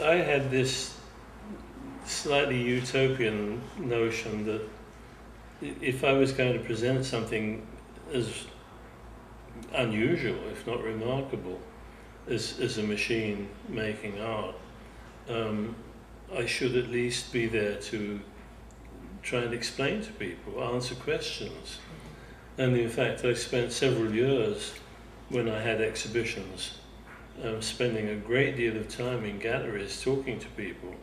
I had this slightly utopian notion that if I was going to present something as unusual, if not remarkable, as a machine making art, I should at least be there to try and explain to people, answer questions. And in fact, I spent several years when I had exhibitions, spending a great deal of time in galleries talking to people.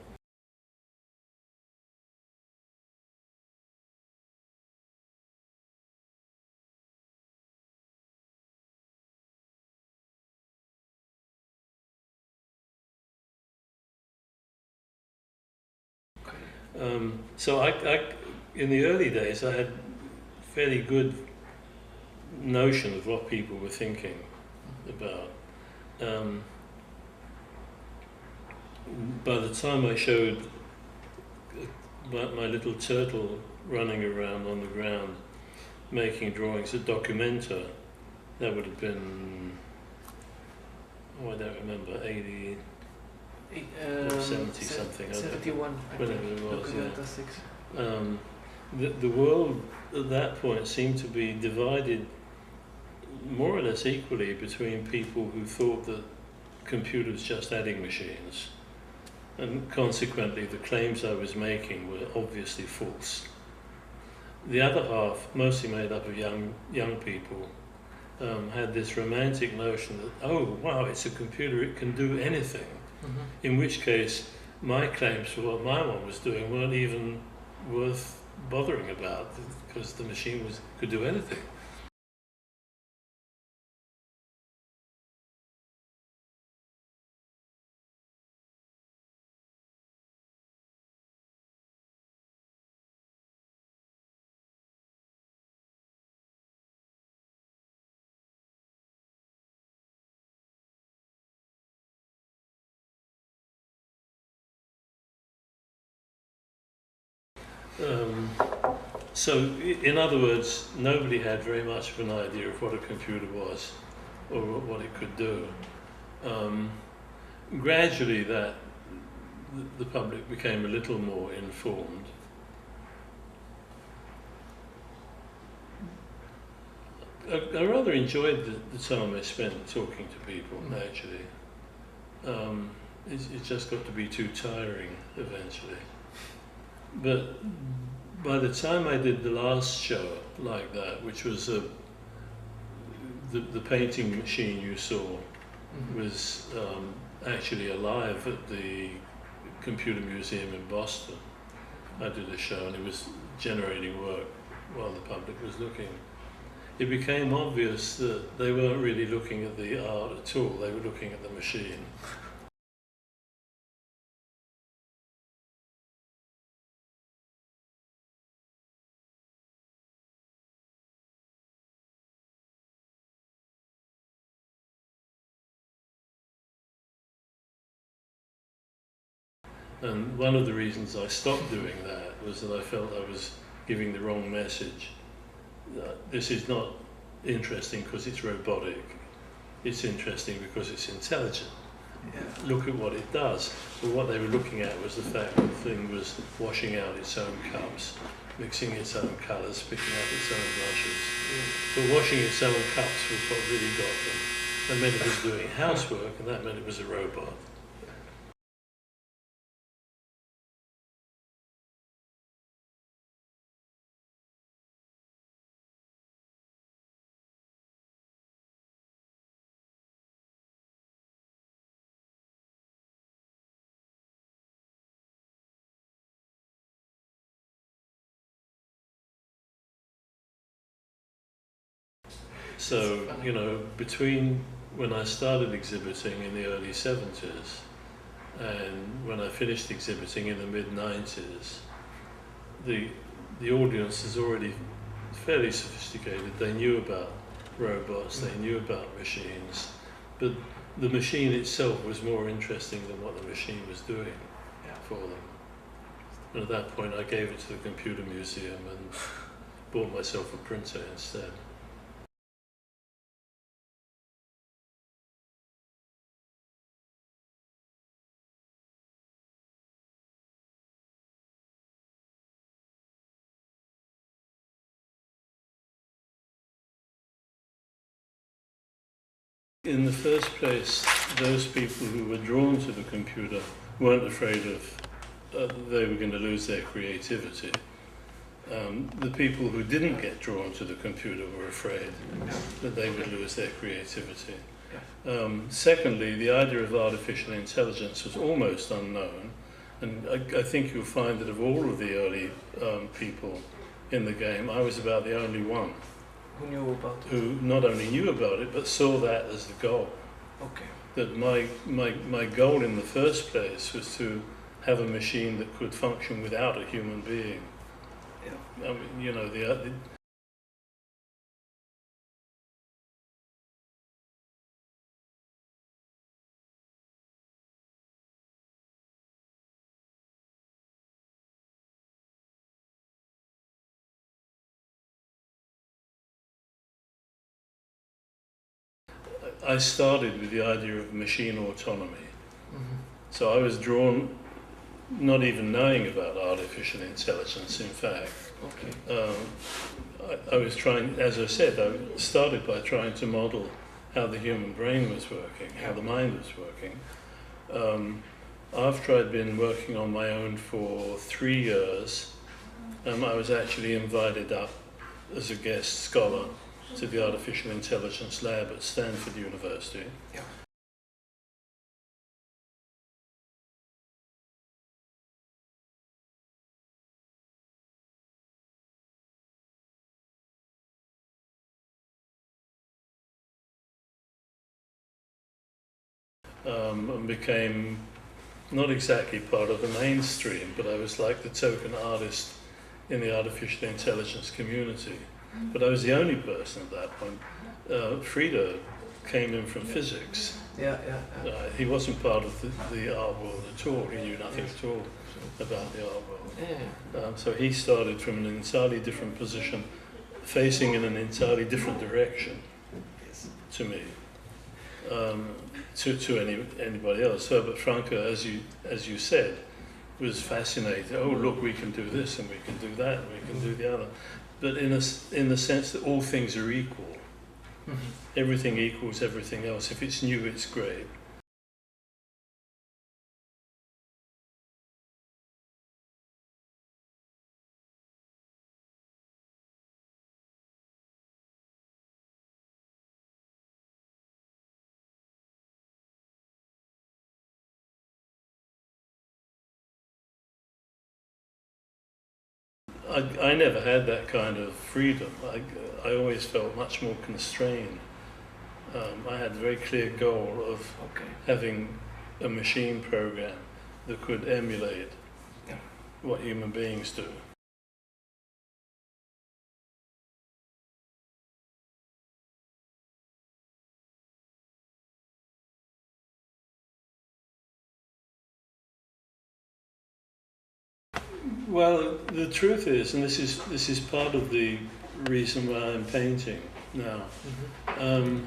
So in the early days, I had fairly good notion of what people were thinking about. By the time I showed my little turtle running around on the ground making drawings at Documenta, that would have been, I don't remember, 80 or 70 something. 71, whatever it was. Documenta 6. The world at that point seemed to be divided more or less equally between people who thought that computers just adding machines, and consequently the claims I was making were obviously false. The other half, mostly made up of young people, had this romantic notion that, oh wow, it's a computer, it can do anything. In which case my claims for what my one was doing weren't even worth bothering about, because the machine could do anything. So, in other words, nobody had very much of an idea of what a computer was or what it could do. Gradually, the public became a little more informed. I rather enjoyed the time I spent talking to people, actually. It just got to be too tiring eventually. But by the time I did the last show like that, which was the painting machine you saw was actually alive at the Computer Museum in Boston. I did a show and it was generating work while the public was looking. It became obvious that they weren't really looking at the art at all, they were looking at the machine. And one of the reasons I stopped doing that was that I felt I was giving the wrong message. This is not interesting because it's robotic. It's interesting because it's intelligent. Yeah. Look at what it does. But what they were looking at was the fact that the thing was washing out its own cups, mixing its own colours, picking up its own brushes. But washing its own cups was what really got them. That meant it was doing housework, and that meant it was a robot. So, you know, between when I started exhibiting in the early 70s and when I finished exhibiting in the mid-90s, the audience is already fairly sophisticated. They knew about robots, they knew about machines, but the machine itself was more interesting than what the machine was doing for them. And at that point I gave it to the Computer Museum and bought myself a printer instead. In the first place, those people who were drawn to the computer weren't afraid of they were going to lose their creativity. The people who didn't get drawn to the computer were afraid that they would lose their creativity. Secondly, the idea of artificial intelligence was almost unknown, and I think you'll find that of all of the early people in the game, I was about the only one who knew about it, who not only knew about it but saw that as the goal. Okay. That my goal in the first place was to have a machine that could function without a human being. Yeah. I mean, you know, I started with the idea of machine autonomy. Mm-hmm. So I was drawn, not even knowing about artificial intelligence, in fact. Okay. I was trying, as I said, I started by trying to model how the human brain was working, how the mind was working. After I'd been working on my own for 3 years, I was actually invited up as a guest scholar to the Artificial Intelligence Lab at Stanford University. Yeah. And became not exactly part of the mainstream, but I was like the token artist in the artificial intelligence community. But I was the only person at that point. Frieda came in from physics. Yeah. He wasn't part of the art world at all. He knew nothing at all about the art world. Yeah. So he started from an entirely different position, facing in an entirely different direction Yes. to me, to anybody else. Herbert Franke, as you said, was fascinated. Oh, look, we can do this and we can do that and we can do the other. But in the sense that all things are equal. Mm-hmm. Everything equals everything else. If it's new, it's great. I never had that kind of freedom. I always felt much more constrained. I had a very clear goal of having a machine program that could emulate what human beings do. Well, the truth is, and this is part of the reason why I'm painting now. Mm-hmm.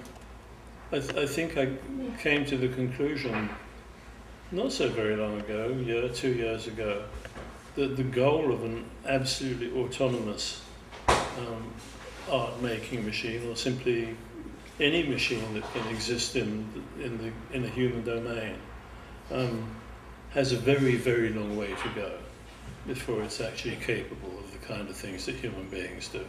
I think I came to the conclusion, not so very long ago, 2 years ago, that the goal of an absolutely autonomous art-making machine, or simply any machine that can exist in a human domain, has a very, very long way to go before it's actually capable of the kind of things that human beings do.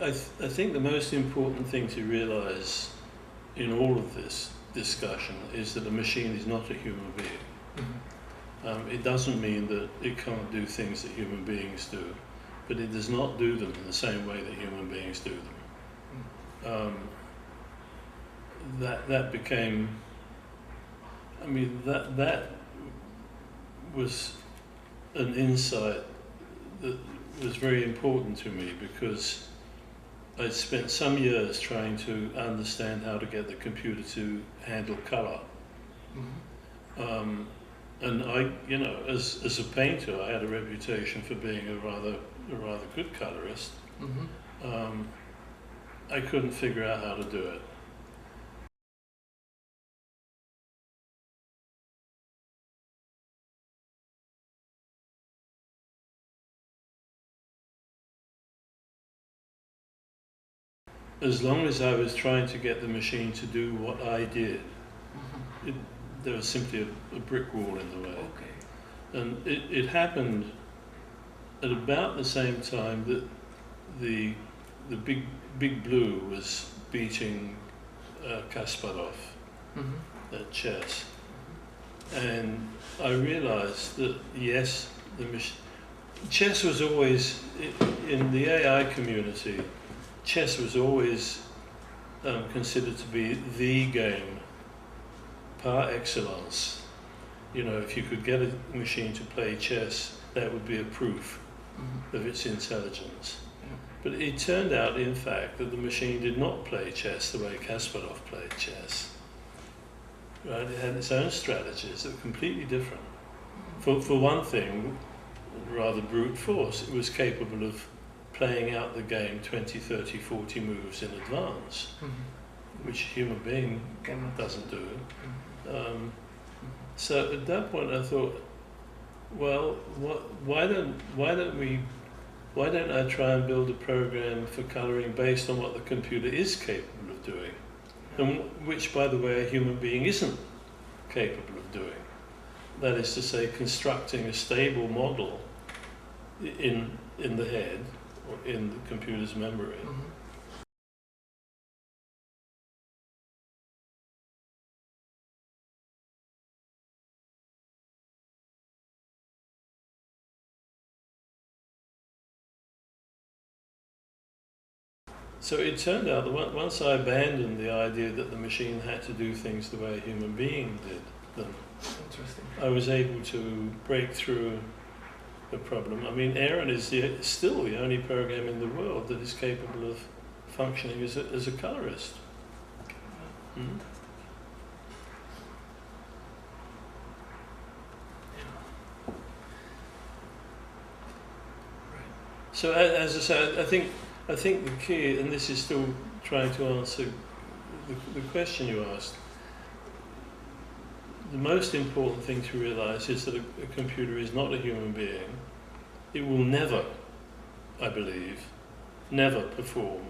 I think the most important thing to realize in all of this discussion is that a machine is not a human being. Mm-hmm. It doesn't mean that it can't do things that human beings do, but it does not do them in the same way that human beings do them. That became, I mean, that was an insight that was very important to me, because I'd spent some years trying to understand how to get the computer to handle color. Mm-hmm. And I, you know, as a painter, I had a reputation for being a rather good colorist. Mm-hmm. I couldn't figure out how to do it. as long as I was trying to get the machine to do what I did, there was simply a brick wall in the way. Okay. And it happened at about the same time that the big blue was beating Kasparov at chess. And I realized that, yes, chess was always, in the AI community, chess was always considered to be the game par excellence. You know, if you could get a machine to play chess, that would be a proof of its intelligence. But it turned out, in fact, that the machine did not play chess the way Kasparov played chess. Right? It had its own strategies that were completely different. For one thing, rather brute force, it was capable of playing out the game 20, 30, 40 moves in advance, which a human being doesn't do. So at that point I thought, well, why don't I try and build a program for colouring based on what the computer is capable of doing, and which, by the way, a human being isn't capable of doing. That is to say, constructing a stable model in the head or in the computer's memory. So it turned out that once I abandoned the idea that the machine had to do things the way a human being did them, I was able to break through the problem. I mean, Aaron is still the only program in the world that is capable of functioning as a colorist. So as I said, I think the key, and this is still trying to answer the question you asked, the most important thing to realize is that a computer is not a human being. It will never, I believe, never perform